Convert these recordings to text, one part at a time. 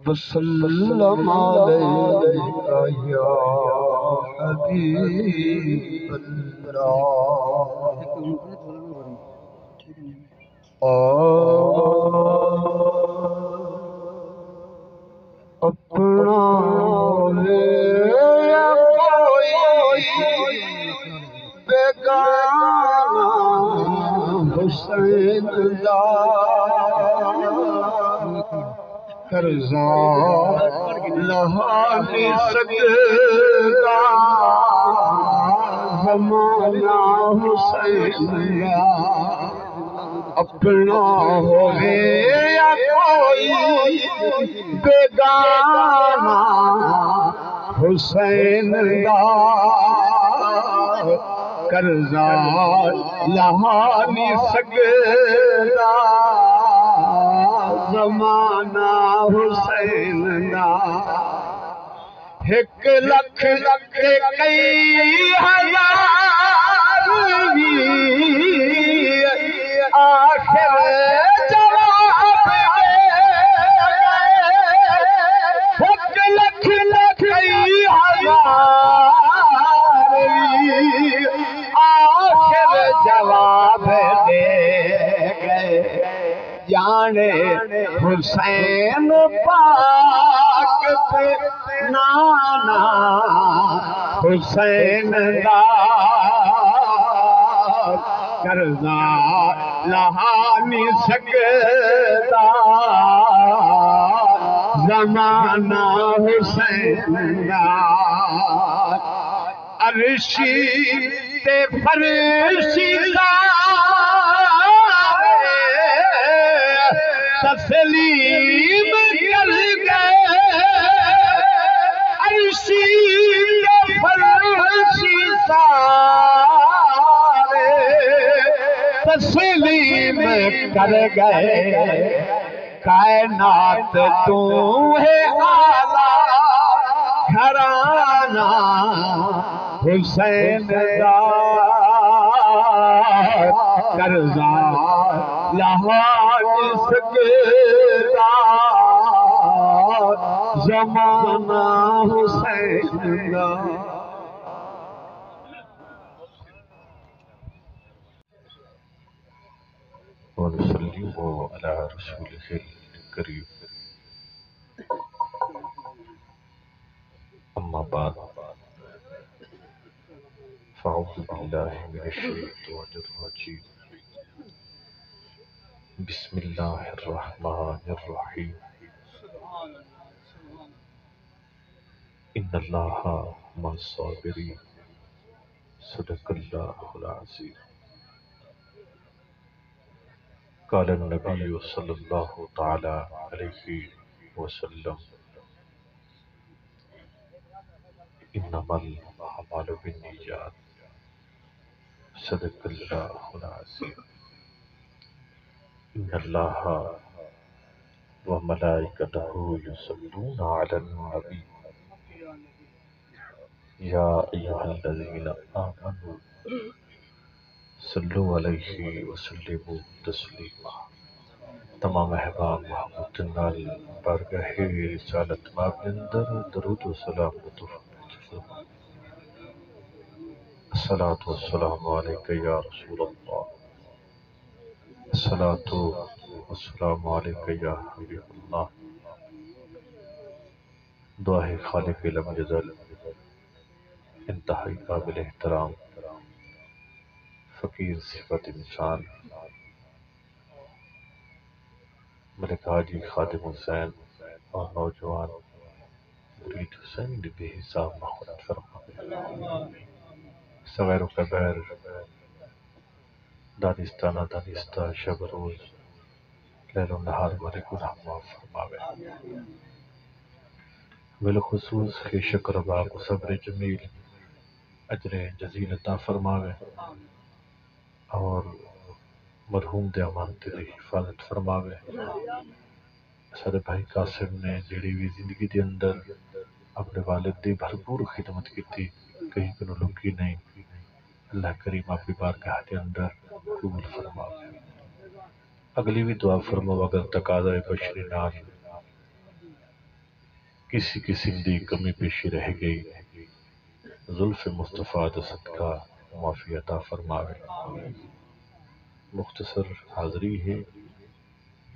وسلم عليك يا حبيب الله اپنا ہے یا کوئی بیگانہ حسین دا قرضہ لہا نہیں سکتا زمانہ حسین دا اپنا ہوئے یا کوئی بیگانہ حسین دا قرضہ لہا نہیں سکتا زمانہ حسین دا ایک لکھ لکھ کئی ہزار آخر جواب ایک لکھ لکھ کئی ہزار آخر جواب دے گئے جانے حسین پاک پہ نانا حسین دا قرضہ لہا نہیں سکتا زمانہ حسین دا عرشی تے فرشتہ تسلیم کر گئے عرشی تے فرشتہ تسلیم کر گئے کائنات تو ہے اعلیٰ گھرانہ حسین دا قرضہ لہا نہیں سکتا زمانہ حسین دا ونسلم على رسوله الكريم أما بعد فأعوذ بالله من الشيطان الرجيم بسم الله الرحمن الرحيم إن الله مع الصابرين صدق الله العظيم قال النبي صلى الله تعالى عليه وسلم إنما الأعمال بالنيات صدق الله العظيم إن الله وملائكته يصلون على النبي يا أيها الذين آمنوا صلوا عليه وسلموا تسلیما تمام احباب محمد نال بارگاہ رسالت ماب اندر درود و سلام الصلاة والسلام علیک یا رسول اللہ الصلاة والسلام علیک یا حبیب اللہ دعا ہے خالق لم یزل انتہائی قابل احترام فقیر صفت انسان ملک حاجی خادم حسین اور نوجوان مرید حسین نے بے حساب مغفرت فرمائے صغیر و کبیر دانستانہ دانستہ شب روز لیل و نہار ہمارے گناہ معاف فرماوے بالخصوص کے شکر باق و صبر جمیل اجر جزیل عطا فرماوے اور مرحوم دے امانت دی حفاظت فرماوے سارے بھائی قاسم نے جڑی بھی زندگی دے اندر اپنے والد دی بھرپور خدمت کی تھی کہیں کنو لنگی نہیں اللہ کریم اپنی بارگاہ دے اندر قبول فرماوے اگلی بھی دعا فرماؤ اگر تقاضۂ بشری نال کسی قسم دی کمی پیشی رہ گئی زلف مصطفیٰ دا صدقہ معافی عطا فرماوے۔ مختصر حاضری ہے،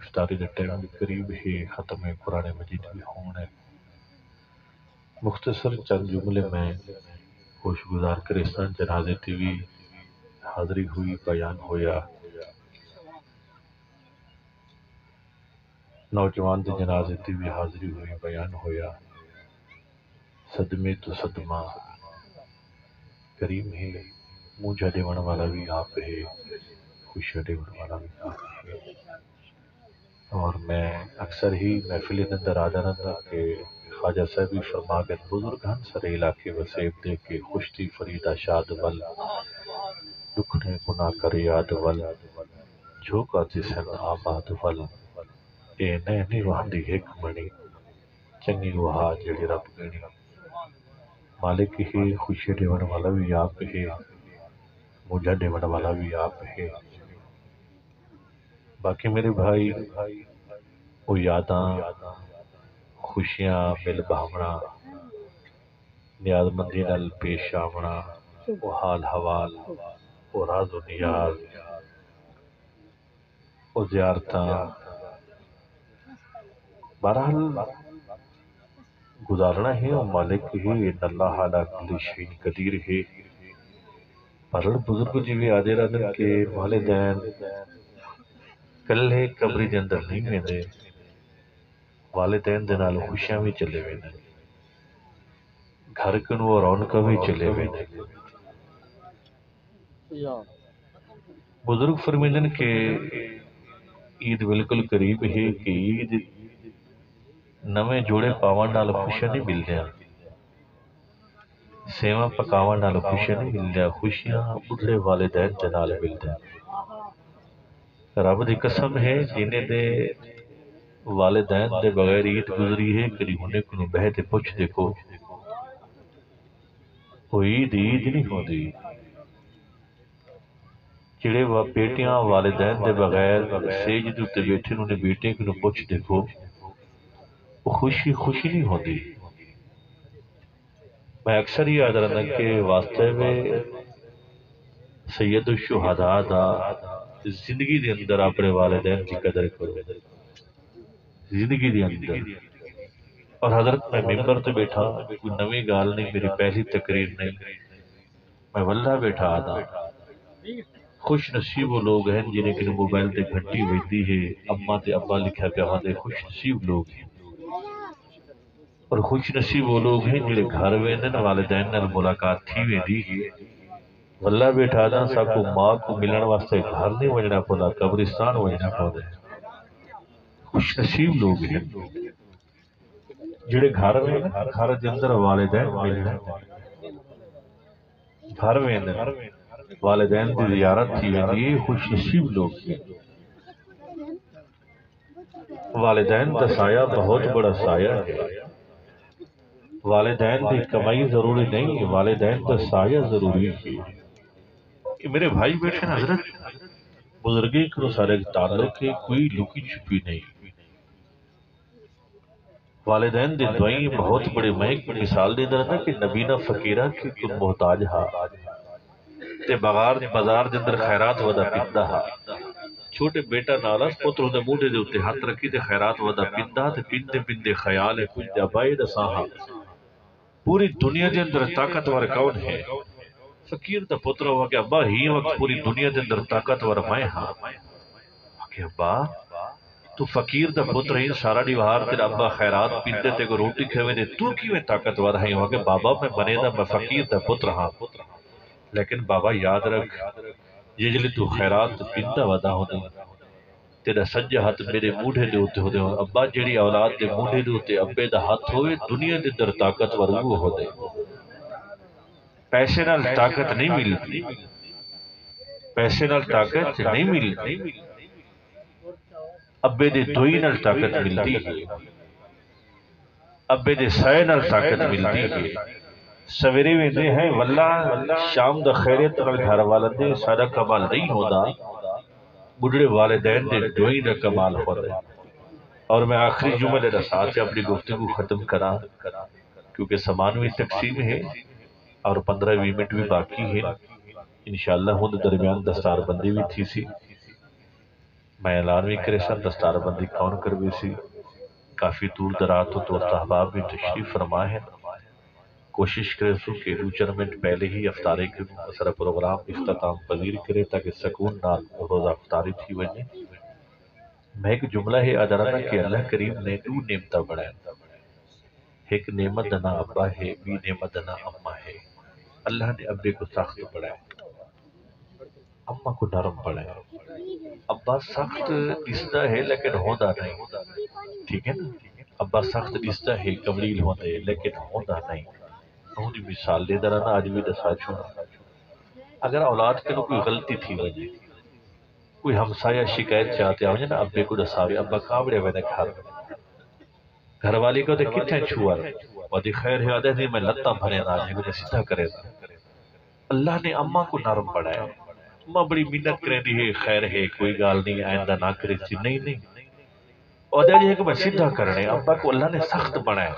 افطاری دا ٹائم بھی قریب ہے، ختم قرآن مجید بھی ہونا ہے۔ مختصر چند جملے میں خوش گزار کرستان جنازے ٹی وی حاضری ہوئی، بیان ہویا۔ نوجوان دے جنازے ٹی وی حاضری ہوئی، بیان ہویا۔ صدمے تو صدمہ کریم ہے، مونجھا دیون والا بھی آپ ہے، خوشیاں دیون والا بھی آپ ہے۔ اور میں اکثر ہی محفل اندر آدھا رہتا کہ خواجہ صاحب بھی فرما گئے بزرگان سارے علاقے وسیب دے کے خوشتی فریدہ شاد ول دکھنے گناہ کر یاد ول جھوکا جسن آباد ول اے نینی وحدی ایک منی چنگی وہا جڑی رب گنی۔ مالک ہی خوشی دیون والا بھی آپ ہے، مجھا دیون والا بھی آپ ہے۔ باقی میرے بھائی وہ یاداں خوشیاں مل بھاونا نیاز مندی نال پیش آونا وہ حال حوال وہ راز و نیاز وہ زیارتاں بہرحال گزارنا ہے۔ اور مالک ہی ان اللہ علی کل شیء قدیر ہے۔ پر بزرگ جی بھی آدھے رہتے کہ والدین کلے قبری دے اندر نہیں ویندے، والدین دے نال خوشیاں بھی چلے ویندے، گھر کنوں رونقاں بھی چلے ویندے۔ بزرگ فرمیندن کہ عید بالکل قریب ہے کہ عید نویں جوڑے پاون نال خوشیاں نہیں ملدیاں، سیواں پکاون نال خوشیاں نہیں ملدیاں، خوشیاں بڈھڑے والدین دے نال ملدیاں۔ رب دی قسم ہے جنہیں دے والدین دے بغیر عید گزری ہے کری ہونے کنو بہتے پوچھ دیکھو وہ عید نہیں ہوندی۔ جڑے بیٹیاں والدین دے بغیر سیج دے تے بیٹھے انہیں بیٹے کنو پوچھ دیکھو وہ خوشی نہیں ہوندی۔ میں اکثر ہی یاد رہنا کہ واسطے میں سید الشہداء دا زندگی دے اندر اپنے والدین کی قدر کرو، زندگی دے اندر۔ اور حضرت میں ممبر تے بیٹھا کوئی نویں گال نہیں، میری پہلی تقریر نہیں، میں واللہ بیٹھا آدھا خوش نصیب وہ لوگ ہیں جنہیں کہ موبائل تے گھنٹی ویدی ہے اماں تے ابا لکھا پہ آدھے خوش نصیب لوگ ہیں۔ اور خوش نصیب وہ لوگ ہیں جنہیں گھر ویندن والدین نال ملاقات تھی ویدی ہے۔ واللہ بیٹھا دا سب کو ماں کو ملن واسطے گھر نہیں وجنا پڑا، قبرستان وجنا پڑا۔ خوش نصیب لوگ ہیں جڑے گھر میں گھر دے اندر والدین ملنا، گھر میں والدین دی زیارت تھی یہ خوش نصیب لوگ ہیں۔ والدین دا سایہ بہت بڑا سایہ ہے، والدین دی کمائی ضروری نہیں ہے، والدین دا سایہ ضروری ہے۔ کہ میرے بھائی بیٹھے حضرت بزرگی کرو سارے تعلق ہے، کوئی لکی چھپی نہیں۔ والدین دی دعائیں بہت بڑے مہک مثال دے در کہ نبینا فقیرہ کی کن محتاج ہا تے بازار دے اندر خیرات ودا پندہ ہا۔ چھوٹے بیٹا نالاس پتر دے موٹے دے اتے ہاتھ رکھی تے خیرات ودا پندہ تے پندے خیال ہے کچھ دے ابائی دا ساہا۔ پوری دنیا دے اندر طاقتور کون ہے؟ فقیر دا پتر ہوا کہ ابا ہی وقت پوری دنیا دے اندر طاقتور میں ہاں کہ ابا تو فقیر دا پتر ہی سارا دیوار تیرا ابا خیرات پیندے تے کو روٹی کھوے دے تو کیویں طاقتور ہے ہوا کہ بابا میں بنے دا میں فقیر دا پتر ہاں، لیکن بابا یاد رکھ یہ جلی تو خیرات پیندہ ودا ہو دے تیرا سجہ ہاتھ میرے موڑھے دے ہوتے ہو دے ابا جیڑی اولاد دے موڑھے دے ہوتے ابے دا ہاتھ ہوئے دنیا دے در طاقتور وہ ہو دے۔ پیسے نال طاقت نہیں ملتی، پیسے نال طاقت نہیں ملتی، ابے دے دوئی نال طاقت ملتی ہے، ابے دے سائے نال طاقت ملتی ہے۔ سویرے میں دے ہیں واللہ شام دا خیریت نال گھر والا دے سارا کمال نہیں ہودا بڑھڑے والدین دے دوئی دا کمال خود ہے. اور میں آخری جملے دا ساتھ سے اپنی گفتگو ختم کرا کیونکہ سمانوی تقسیم ہے اور 15-20 منٹ بھی باقی ہے. انشاءاللہ ہوں درمیان دستار بندی بھی تھی سی. میں اعلان بھی کرے سا دستار بندی کون کروی سی. کافی دور درات و دوست احباب بھی تشریف فرما ہے. کوشش کرے سو کہ 2-4 منٹ پہلے ہی افطاری کے سارا پروگرام اختتام پذیر کرے تاکہ سکون نال روزہ افطاری تھی وجے. میں ایک جملہ ہے ادرانا کہ اللہ کریم نے 2 نعمتہ بڑھائیں. ایک نعمت دنا ابا ہے بھی نعمت دنا اماں ہے. اللہ نے ابے کو سخت بڑھائے اماں کو نرم بڑھائے. ابا سخت دستا ہے لیکن ہوتا نہیں. ٹھیک ہے نا. ابا سخت دستا ہے کملیل ہوتے لیکن ہوتا نہیں. انہوں مثال دے درانا آج بھی دسا چھوڑا. اگر اولاد کے لوگ کوئی غلطی تھی وجہ کوئی ہمسایہ شکایت چاہتے آؤں نا ابے کو دساوے ابا کاوڑے وینے گھر والی کو دے کتنے چھوار ودی خیر ہے آدھے نہیں میں لتا بھرے نہ آجے مجھے سیدھا کرے دا. اللہ نے اماں کو نرم پڑھایا. اماں بڑی منت کریں دی ہے خیر ہے کوئی گال نہیں آئندہ نہ کرے سی نہیں. اور دے جی ہے کہ میں سیدھا کرنے ابا کو اللہ نے سخت بڑھایا.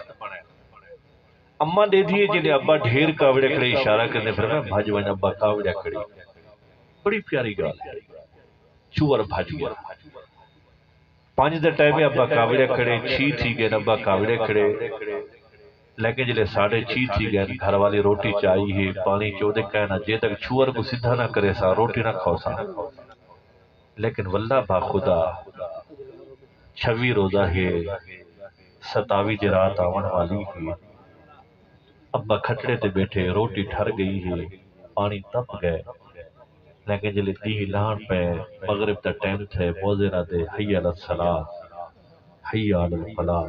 اماں دے دیئے جنہیں ابا ڈھیر کاوڑے کھڑے اشارہ کرنے پھر میں بھاج وین ابا کاوڑے کھڑی. بڑی پیاری گال ہے. چور بھاج گیا 5 دے ٹائم ابا کاوڑے کھڑے 6 تھی گئے ابا کاوڑے کھڑے. لیکن جلے 6:30 تھی گئے گھر والی روٹی چاہیے پانی چودے کہنا جے تک چور کو سدھا نہ کرے سا روٹی نہ کھو سا. لیکن واللہ با خدا 26 روزہ ہے 27 جرات آون والی ہے. ابا کھٹڑے تے بیٹھے روٹی ٹھر گئی ہے پانی تپ گئے. لیکن جلے دی لان پہ مغرب تا ٹائم تھے موزنہ دے حی علی الصلاة حی علی الفلاح.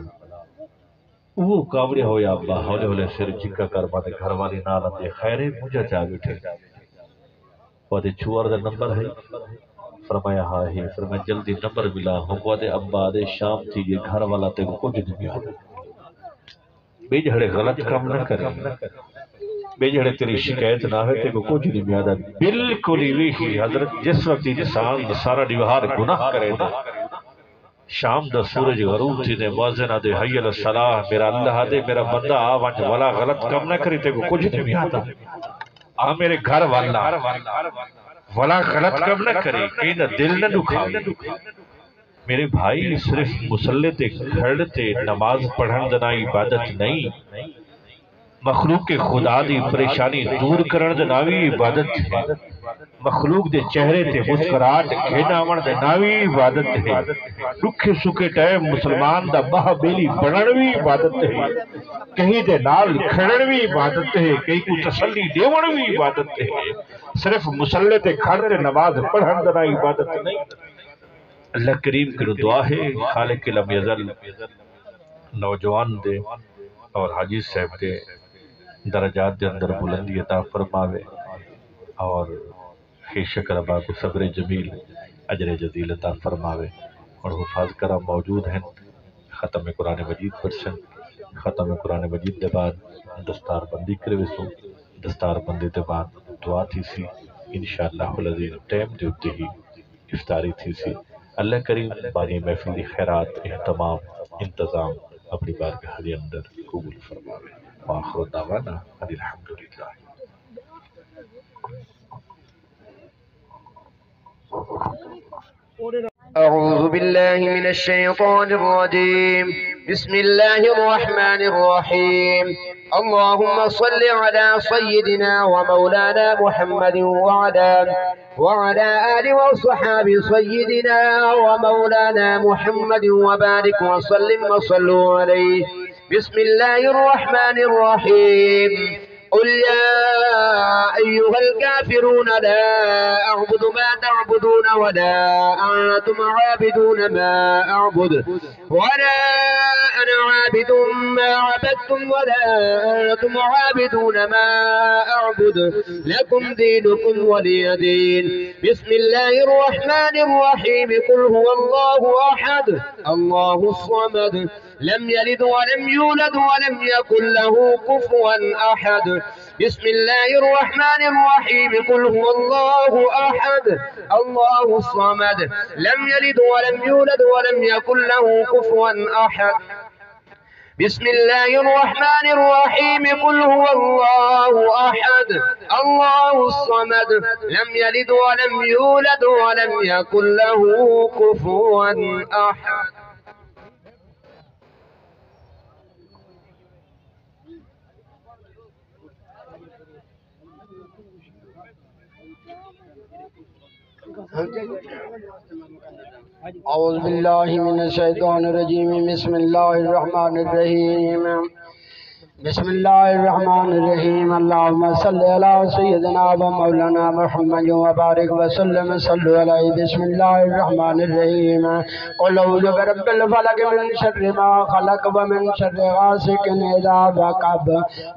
وہ کاوڑے ہویا ابا ہولے ہولے سر جھکا کر باتے گھر والی نالا دے خیرے مجھے چاہ بیٹھے. وادے چوار دے نمبر ہے فرمایا ہاں ہے. فرمایا جلدی نمبر ملا ہوں وادے ابا دے شام تھی یہ گھر والا تے کو کچھ نہیں آدھے. بے جھڑے غلط کام نہ کریں بے جھڑے تیری شکایت نہ ہے تے کو کچھ نہیں میادہ. بالکل ہی حضرت جس وقت انسان سارا دیوہار گناہ کرے دا شام دا سورج غروب تھی دے موازنہ دے حی علی الصلاح میرا اللہ دے میرا بندہ آوانچ والا غلط کام نہ کری تے کو کچھ نہیں میادہ. آ میرے گھر والا والا غلط کام نہ کری کہیں نہ دل نہ دکھاوے. میرے بھائی صرف مسلح تے کھڑتے نماز پڑھن دنا عبادت نہیں. مخلوق کے خدا دی پریشانی دور کرن دے ناوی عبادت ہے. مخلوق دے چہرے تے مسکراہٹ کھیناون دے ناوی عبادت ہے. دکھے سکے ٹائم مسلمان دا باہ بیلی بنن وی عبادت ہے. کہیں دے نال کھڑن وی عبادت ہے. کہیں کو تسلی دیون وی عبادت ہے. صرف مسلح تے کھڑتے نماز پڑھن دے ناوی عبادت نہیں. اللہ کریم کی دعا ہے خالق لم یزل نوجوان دے اور حاجی صاحب دے درجات دے اندر بلندی عطا فرماوے اور خی شکر ابا کو صبر جمیل اجر جزیل عطا فرماوے. اور حفاظ کرام موجود ہیں ختم قرآن مجید پرسن. ختم قرآن مجید دے بعد دستار بندی کروے سو. دستار بندی دے بعد دعا تھی سی انشاءاللہ العزیز ٹائم دے اتے ہی افطاری تھی سی. اللہ کریم بانی محفل دی خیرات اہتمام انتظام اپنی بارگاہ دے اندر قبول فرماوے. وآخر دعوانا ان الحمدللہ. أعوذ بالله من الشيطان الرجيم. بسم الله الرحمن الرحيم. اللهم صل على سيدنا ومولانا محمد وعلى آل وصحاب سيدنا ومولانا محمد وبارك وسلم وصلوا عليه. بسم الله الرحمن الرحيم. قل يا أيها الكافرون لا أعبد ما تعبدون ولا أنتم عابدون ما أعبد ولا أنا عابد ما عبدتم ولا أنتم عابدون ما أعبد لكم دينكم ولي دين. بسم الله الرحمن الرحيم. قل هو الله أحد الله الصمد لم يلد ولم يولد ولم يكن له كفوا أحد. بسم الله الرحمن الرحيم قل هو الله أحد الله الصمد لم يلد ولم يولد ولم يكن له كفوا أحد بسم الله الرحمن الرحيم قل هو الله أحد الله الصمد لم يلد ولم يولد ولم يكن له كفوا أحد. أعوذ بالله من الشيطان الرجيم بسم الله الرحمن الرحيم بسم الله الرحمن الرحيم اللهم صل على سيدنا ومولانا محمد وبارك وسلم صلوا عليه بسم الله الرحمن الرحيم قل أعوذ برب الفلق من شر ما خلق ومن شر غاسق إذا وقب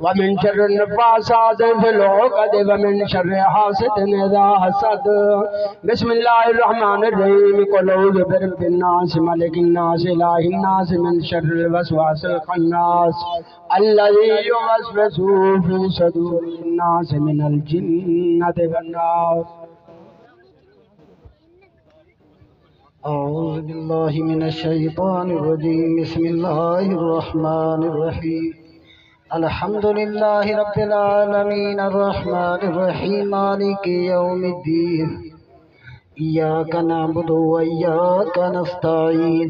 ومن شر النفاثات في العقد ومن شر حاسد إذا حسد بسم الله الرحمن الرحيم قل أعوذ برب الناس ملك الناس إله الناس من شر الوسواس الخناس الذي يوسوس في صدور الناس من الجنة والناس. أعوذ بالله من الشيطان الرجيم بسم الله الرحمن الرحيم الحمد لله رب العالمين الرحمن الرحيم مالك يوم الدين إياك نعبد وإياك نستعين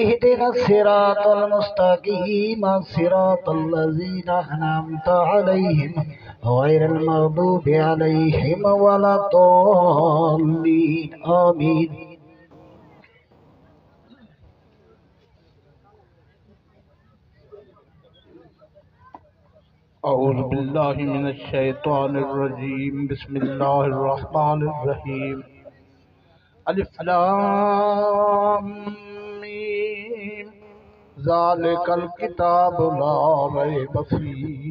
اهدنا الصراط المستقيم صراط الذين أنعمت عليهم غير المغضوب عليهم ولا الضالين آمين. أعوذ بالله من الشيطان الرجيم بسم الله الرحمن الرحيم ألف لام ميم ذلك الكتاب لا ريب فيه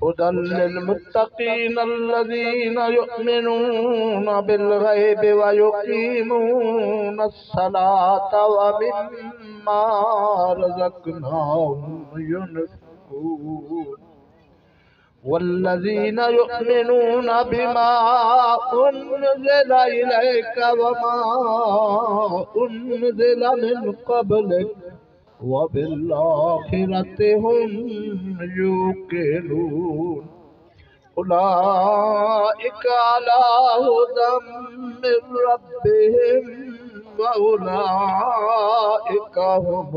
هدى للمتقين الذين يؤمنون بالغيب ويقيمون الصلاة ومما رزقناهم ينفقون والذين يؤمنون بما أنزل إليك وما أنزل من قبلك وبالآخرة هم يوقنون أولئك على هدى من ربهم وأولئك هم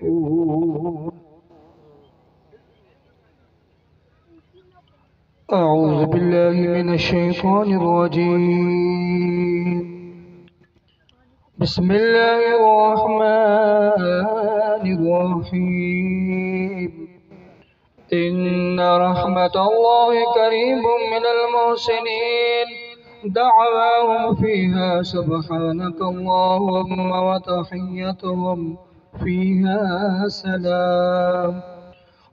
المفلحون. أعوذ بالله من الشيطان الرجيم بسم الله الرحمن الرحيم إن رحمة الله قريب من المحسنين دعواهم فيها سبحانك اللهم وتحيتهم فيها سلام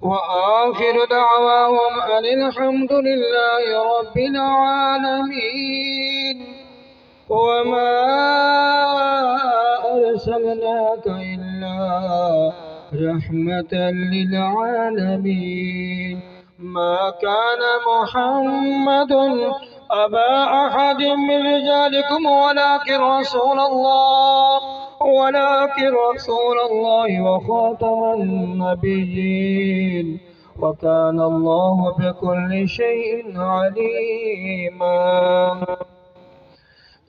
وآخر دعواهم أن الحمد لله رب العالمين وما أرسلناك إلا رحمة للعالمين ما كان محمد أبا أحد من رجالكم ولكن رسول الله وخاتم النبيين وكان الله بكل شيء عليما.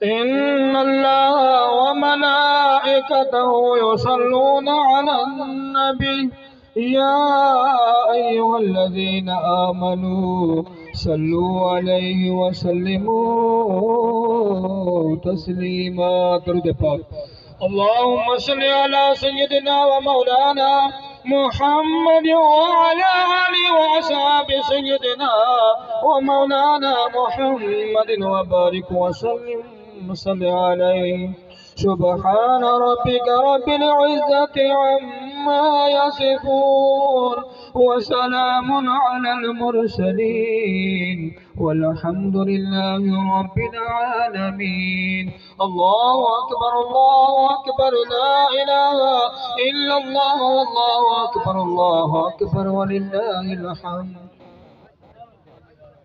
إن الله وملائكته يصلون على النبي يا أيها الذين آمنوا صلوا عليه وسلموا تسليما. درود پاک. اللهم صل على سيدنا ومولانا محمد وعلى آله وأصحاب سيدنا ومولانا محمد وبارك وسلم صل عليه. سبحان ربك رب العزة عما يصفون وسلام على المرسلين والحمد لله رب العالمين. الله أكبر لا إله إلا الله والله أكبر ولله الحمد.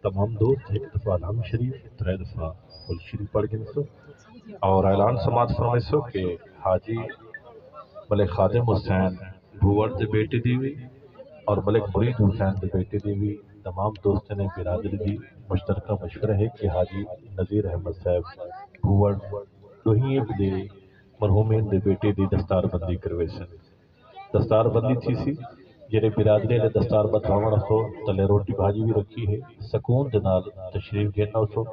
تمام دوست ایک دفعہ الحمد شریف 3 دفعہ کل شریف پڑھ گئے سو اور اعلان سماعت فرمائے سو کہ حاجی ملک خادم حسین بھوڑ دے بیٹے دیوی اور ملک مرید حسین دے بیٹے دیوی تمام دوستوں نے برادری دی مشترکہ مشورہ ہے کہ حاجی نذیر احمد صاحب بھوڑ دوہیم دے مرحومین دے بیٹے دی دستار بندی کروے سن دستار بندی تھی سی جڑے برادری نے دستار بدھاون سو تلے روٹی بھاجی بھی رکھی ہے سکون دے نال تشریف گھننا سو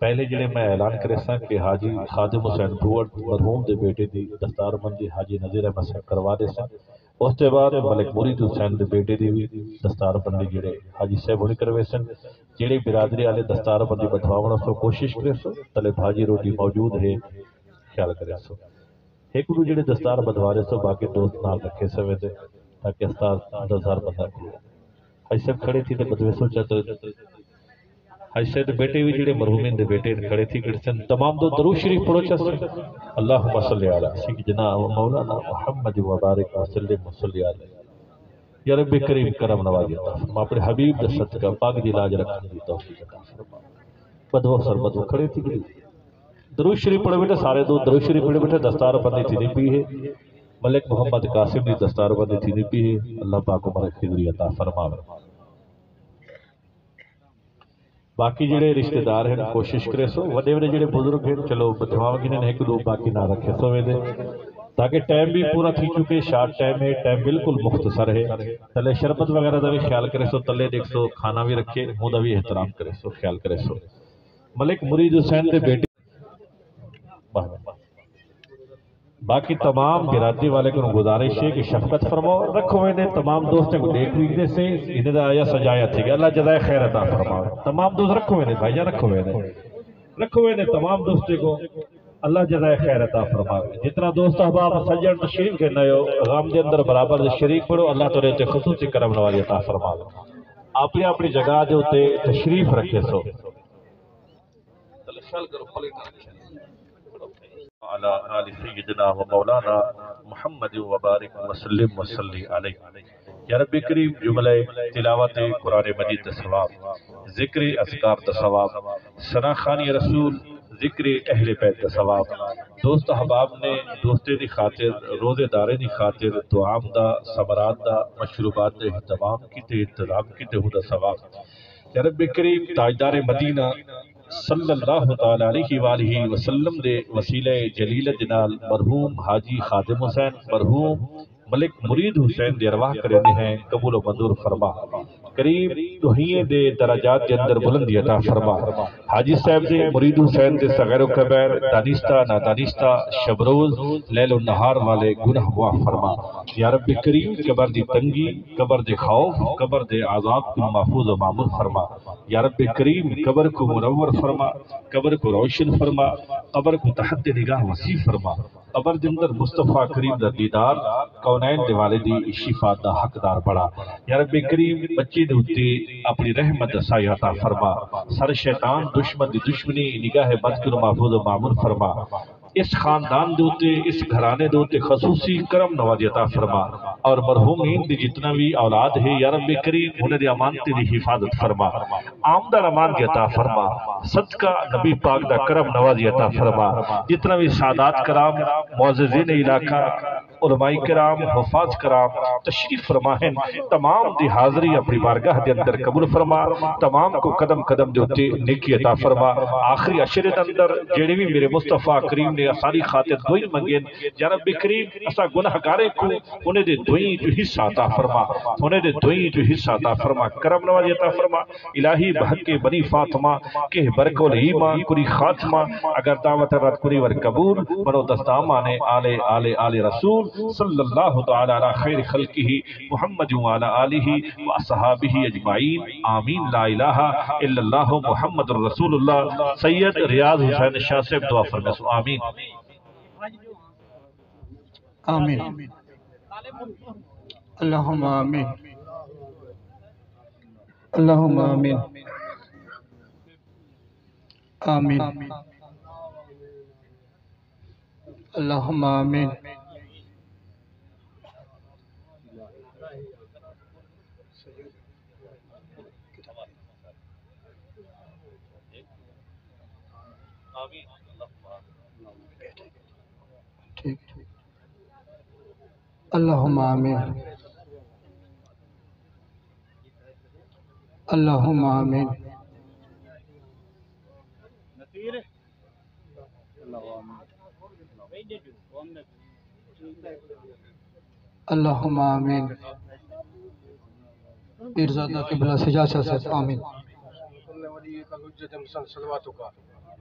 پہلے جڑے میں اعلان کرے سا کہ حاجی خادم حسین بھوڑ مرحوم دے بیٹے دی دستار بندی حاجی نذیر احمد صاحب کروا دے سن اس کے بعد ملک مرید حسین دے بیٹے دی بھی دستار بندی جڑے حاجی صاحب ہونے کروے سن جڑے برادری والے دستار بندی بدھاون سو کوشش کرے سو تلے بھاجی روٹی موجود ہے خیال کرے سو ایک دو جڑے دستار بدھوارے سو باقی دوست نال رکھے سوے دے تاکہ دستار بندہ کھلے حج صاحب کھڑے تھی تے بدوے سوچا تو حج صاحب دے بیٹے بھی جڑے مرحومین دے بیٹے کھڑے تھی کڑسن تمام دو درود شریف پڑھو چا سن اللہم صلی علی سیدنا و مولانا محمد و بارک وسلم صلی علی یا رب کریم کرم نوازی عطا فرما اپنے حبیب دے صدقہ پاک دی لاج رکھنے دی توفیق عطا فرما بدو سر بدو کھڑے تھی گئی درود شریف پڑھے بیٹے سارے دو درود شریف پڑھے بیٹے دستار بندی تھی نہیں پی ہے ملک محمد قاسم دی دستار بندی تھی نہیں پی ہے اللہ پاک عمر خضری عطا فرما باقی جڑے رشتہ دار ہیں کوشش کرے سو وڈے وڈے جڑے بزرگ ہیں چلو بدھواں گنے ایک دو باقی نہ رکھے سو دے تاکہ ٹائم بھی پورا تھی چکے شارٹ ٹائم ہے ٹائم بالکل مختصر ہے تلے شربت وغیرہ دا بھی خیال کرے سو تلے دیکھ سو کھانا بھی رکھے وہ دا بھی احترام کرے سو خیال کرے سو ملک مرید حسین دے بیٹے باقی تمام برادری والے کو گزارش ہے کہ شفقت فرماؤ رکھو میں نے تمام دوستوں کو دیکھ لیجیے سے انہیں دا آیا سجایا تھی کہ اللہ جزائے خیر عطا فرماؤ تمام دوست رکھو میں نے بھائی جان رکھو میں نے تمام دوستوں کو اللہ جزائے خیر عطا فرماؤ جتنا دوست احباب سجن تشریف کے نئے غام دے اندر برابر دے شریک پڑھو اللہ تو رہتے خصوصی کرم نوازی عطا فرماؤ اپنی اپنی جگہ دے ہوتے تشریف رکھے سو على آل سیدنا و مولانا محمد و بارک وسلم وصلی علیہ یا رب کریم جملہ تلاوت قرآن مجید دا ثواب ذکر اذکار دا ثواب ثنا خوانی رسول ذکر اہل بیت دا ثواب دوست احباب نے دوستے دی خاطر روزے دارے دی خاطر دعام دا ثمرات دا مشروبات دا اہتمام کی تے انتظام کی تے ہو دا ثواب یا رب کریم تاجدار مدینہ صلی اللہ تعالی علیہ وآلہ وسلم دے وسیلہ جلیل جنال مرحوم حاجی خادم حسین مرحوم ملک مرید حسین دے ارواح کرنے ہیں قبول و منظور فرما قریب توہیے دے درجات دے اندر بلندی عطا فرما حاجی صاحب دے مرید حسین دے صغیر و کبیر دانستہ نادانستہ شبروز لیل و نہار والے گناہ معاف فرما یا رب کریم قبر دی تنگی قبر دے خوف قبر دے عذاب کو محفوظ و معمول فرما یا رب کریم قبر کو منور فرما قبر کو روشن فرما قبر کو تحت نگاہ وسیع فرما قبر دے اندر مصطفیٰ کریم دا دیدار کونین دے والدی شفاعت دا حقدار بڑا یا رب کریم بچی دے ہوتے اپنی رحمت دا سایہ عطا فرما سر شیطان دشمن دی دشمنی نگاہ بد کو محفوظ و معمول فرما اس خاندان دوتے اس گھرانے دوتے خصوصی کرم نوازی عطا فرما اور مرحومین دی جتنا بھی اولاد ہے یا رب کریم انہیں دی امانتی دی حفاظت فرما آمدہ امان دی عطا فرما صدقہ نبی پاک دا کرم نوازی عطا فرما جتنا بھی سادات کرام معززین علاقہ علماء کرام حفاظ کرام تشریف فرمائیں تمام دی حاضری اپنی بارگاہ دے اندر قبول فرما تمام کو قدم قدم دیتے نیکی عطا فرما آخری عشرت اندر جیڑے بھی میرے مصطفیٰ کریم نے ساری خاطر دوئی منگین یا رب کریم اسا گناہ گارے کو انہیں دے دوئی جو حصہ عطا فرما انہیں دے دوئی جو حصہ عطا فرما کرم نوازی عطا فرما الہی بحق بنی فاطمہ کہ برکو ایمان کری خاتمہ اگر دعوت رد کری ور قبول منو دستامانے آل رسول صلی اللہ تعالی علی خیر خلقہ محمد وعلی آلہ واصحابہ اجمعین آمین لا الہ الا اللہ محمد رسول اللہ سید ریاض حسین شاہ صاحب دعا فرمائے آمین آمین اللہم آمین اللہم آمین آمین اللہم آمین ٹھیک اللہم آمین اللہم آمین اللہم آمین پیرزادہ قبلہ سجاسہ سے آمین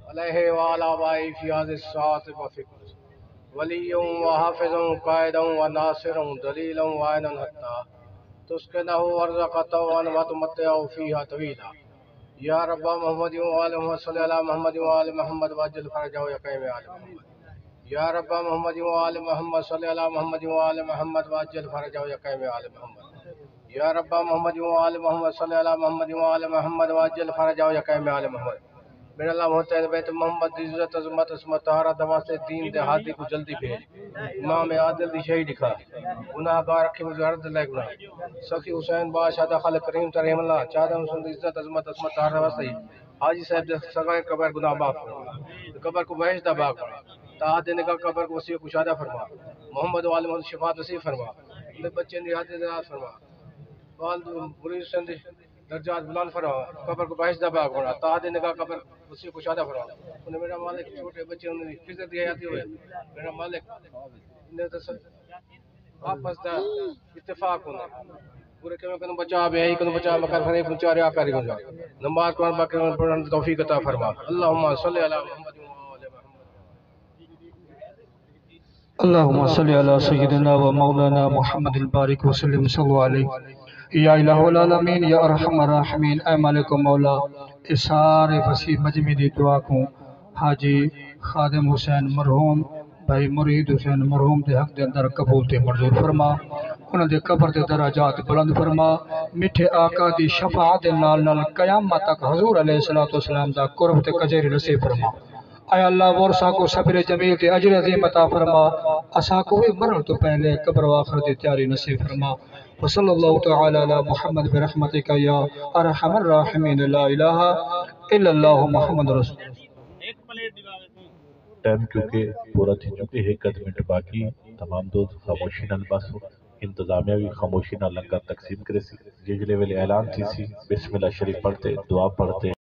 علیہ وعلا بائی فی هذه الساعة وفکر ولی و حافظ قائد و ناصر دلیل و عین حتی تسکنہ ورزقتہ وتمتع فیہا طویلا یا رب محمد و آل محمد صلی اللہ محمد و آل محمد واجل فرجہ یا قیم آل محمد یا رب محمد و آل محمد صلی اللہ محمد و آل محمد واجل فرجہ یا قیم آل محمد یا رب محمد و آل محمد صلی اللہ محمد و آل محمد واجل فرجہ یا قیم آل محمد میرا اللہ محترم بیت محمد دی عزت عظمت عصمت طہارہ دوا سے دین دہاتی کو جلدی بھیج امام عادل دی شہید لکھا گناہ گار رکھی مجھے عرض لے گناہ سخی حسین بادشاہ خالق کریم ترحم اللہ چاہتا ہوں سن عزت عظمت عصمت طہارہ دوا سے حاجی صاحب دے سگائیں قبر گناہ معاف فرما قبر کو بہشت دا باغ فرما تا دینے کا قبر کو وسیع کشادہ فرما محمد و آل محمد شفاعت نصیب فرما بچے نے حاضر ناز فرما والد مرید سند درجات بلند فرما قبر کو بہشت دا باغ فرما تا دینے کا قبر اسی کو شادہ فرما انہیں میرا مالک چھوٹے بچے انہیں فضل دیا جاتی ہوئے میرا مالک انہیں تو آپس دا اتفاق ہونا پورے کہ میں کنوں بچا بے ہی کنوں بچا مکر خنے کنوں چارے آکاری ہوں جا نماز قرآن باقی پڑھنے توفیق عطا فرما اللہم صلی اللہ محمد اللہم صلی اللہ سیدنا و مولانا محمد البارک وسلم صلی اللہ علیہ یا الہ العالمین یا ارحم الراحمین اے مالک و مولا اس سارے وسیع مجمع دی دعا کو حاجی خادم حسین مرحوم بھائی مرید حسین مرحوم دے حق دے اندر قبول تے منظور فرما انہاں دے قبر دے درجات بلند فرما میٹھے آقا دی شفاعت دے نال نال قیامت تک حضور علیہ الصلوۃ والسلام دا قرب تے کجری نصیب فرما اے اللہ ورثہ کو صبر جمیل تے اجر عظیم عطا فرما اسا کو بھی مرن تو پہلے قبر و آخر دی تیاری نصیب فرما وصلی اللہ تعالی علی محمد برحمتک یا ارحم الراحمین لا الہ الا اللہ محمد رسول ٹائم کیونکہ پورا تھی چکے 1 منٹ باقی تمام دوست خاموشی نال بس انتظامیہ بھی خاموشی نال لنگر تقسیم کرے سی ججلے ویلے اعلان تھی سی بسم اللہ شریف پڑھتے دعا پڑھتے